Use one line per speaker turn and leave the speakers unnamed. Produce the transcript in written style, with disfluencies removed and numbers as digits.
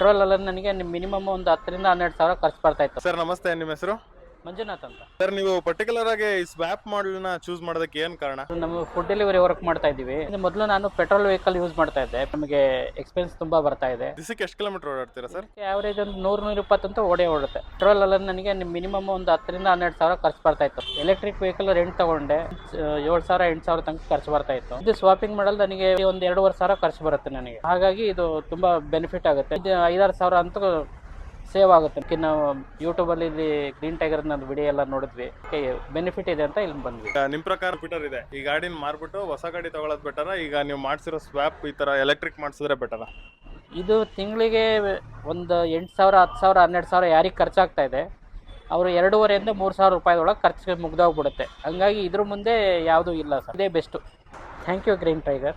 Petrol ಅಲ್ಲ ನನಗೆ minimum ಒಂದು 10 ರಿಂದ 12 ಸಾವಿರ ಖರ್ಚು ಬರ್ತಾ ಇತ್ತು.
ಸರ್ ನಮಸ್ತೆ, ನಿಮ್ಮ ಹೆಸರು?
ಮಂಜುನಾಥ್ ಅಂತ.
ಸರ್ ನೀವು ಪರ್ಟಿಕ್ಯುಲರ್ ಆಗಿ ಈ ಸ್ವ್ಯಾಪ್ ಮಾಡೆಲ್ ನ ಚೂಸ್ ಮಾಡೋದಕ್ಕೆ ಏನ್ ಕಾರಣ?
ನಮ್ಮ ಫುಡ್ ಡೆಲಿವರಿ ವರ್ಕ್ ಮಾಡ್ತಾ ಇದ್ದೀವಿ. ಮೊದಲು ನಾನು ಪೆಟ್ರೋಲ್ ವೆಹಿಕಲ್ ಯೂಸ್ ಮಾಡ್ತಾ ಇದ್ದೆ. ನಮಗೆ ಎಕ್ಸ್ಪೆನ್ಸ್ ತುಂಬಾ ಬರ್ತಾ ಇದೆ.
ದಿಸಕ್ಕೆ ಎಷ್ಟು ಕಿಲೋಮೀಟರ್ ಓಡಾಡ್ತೀರಾ ಸರ್?
ಆವರೇಜ್ ಒಂದು 100-120 ಅಂತ ಓಡುತ್ತೆ. ಪೆಟ್ರೋಲ್ ಅಲ್ಲ ನನಗೆ ಮಿನಿಮಮ್ ಒಂದು 10 ರಿಂದ 12 ಸಾವಿರ ಖರ್ಚು ಬರ್ತಾ ಇತ್ತು. ಎಲೆಕ್ಟ್ರಿಕ್ ವೆಹಿಕಲ್ ರೆಂಟ್ ತಗೊಂಡೆ 7,000-8,000 ತನಕ ಖರ್ಚು ಬರ್ತಾ ಇತ್ತು. ಇದು ಸ್ವಾಪಿಂಗ್ ಮಾಡಲ್ ನನಗೆ ಒಂದು 2.5 ಸಾವಿರ ಖರ್ಚು ಬರುತ್ತೆ ನನಗೆ. ಹಾಗಾಗಿ ಇದು ತುಂಬಾ ಬೆನಿಫಿಟ್ ಆಗುತ್ತೆ. ಇದು 5-6 ಸಾವಿರ ಅಂತ ಸೇವ್ ಆಗುತ್ತೆ. ನಾವು ಯೂಟ್ಯೂಬಲ್ಲಿ ಇಲ್ಲಿ ಗ್ರೀನ್ ಟೈಗರ್ ವಿಡಿಯೋ ಎಲ್ಲ ನೋಡಿದ್ವಿ, ಬೆನಿಫಿಟ್ ಇದೆ ಅಂತ ಇಲ್ಲಿ ಬಂದ್ವಿ.
ನಿಮ್ ಪ್ರಕಾರ ಬೆಟರ್ ಇದೆ ಈ ಗಾಡಿನ ಮಾರ್ಬಿಟ್ಟು ಹೊಸ ಗಾಡಿ ತಗೊಳ್ಳೋದು ಬೆಟರ, ಈಗ ನೀವು ಮಾಡ್ಸಿರೋ ಸ್ವ್ಯಾಪ್ ಈ ತರ ಎಲೆಕ್ಟ್ರಿಕ್ ಮಾಡಿಸಿದ್ರೆ ಬೆಟರ?
ಇದು ತಿಂಗಳಿಗೆ ಒಂದು 8,000, 10,000, 12 ಸಾವಿರ ಯಾರಿಗೆ ಖರ್ಚಾಗ್ತಾ ಇದೆ ಅವರು 2,500 3 ಸಾವಿರ ರೂಪಾಯಿದೊಳಗೆ ಖರ್ಚಿಗೆ ಮುಗ್ದೋಗ್ಬಿಡುತ್ತೆ. ಹಂಗಾಗಿ ಇದ್ರ ಮುಂದೆ ಯಾವುದೂ ಇಲ್ಲ ಸರ್, ಇದೇ best. Thank you green tiger.